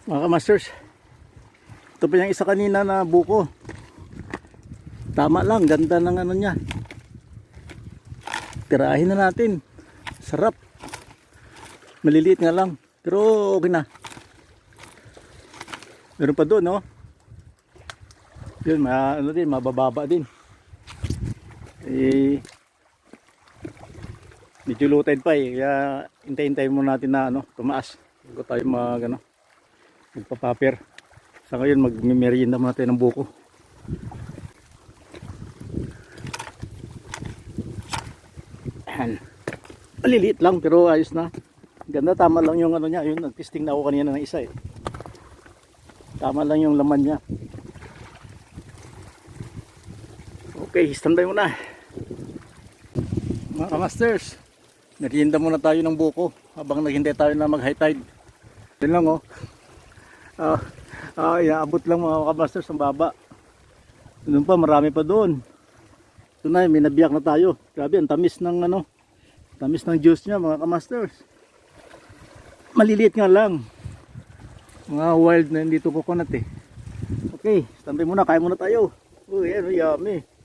Mga kamasters, ito pa yung isa kanina na buko. Tama lang, ganda ng ano niya. Tirahin na natin. Sarap. Maliliit nga lang, pero okay na. Meron pa doon, no? Yun, ano din, mabababa din. Medyo low tide pa eh, kaya hintay-hintay muna natin na ano, tumaas bago tayo magpapaper. Sa ngayon magmimerienda muna tayo ng buko. Ayan, maliliit lang pero ayos na. Ganda, tama lang yung ano niya. Yun, nag-testing na ako kanina ng isa eh. Tama lang yung laman niya. Okay, standby muna mga kamasters. Merienda muna tayo ng buko habang naghintay tayo na mag high tide. Yun lang oh. Inaabot lang mga kamasters ang baba. Doon pa, marami pa doon. Ito na, may nabiyak na tayo. Grabe, ang tamis ng ano, tamis ng juice niya mga kamasters. Maliliit nga lang. Mga wild na hindi ito coconut eh. Okay, standby muna, kain muna tayo. Uy, ano, yummy.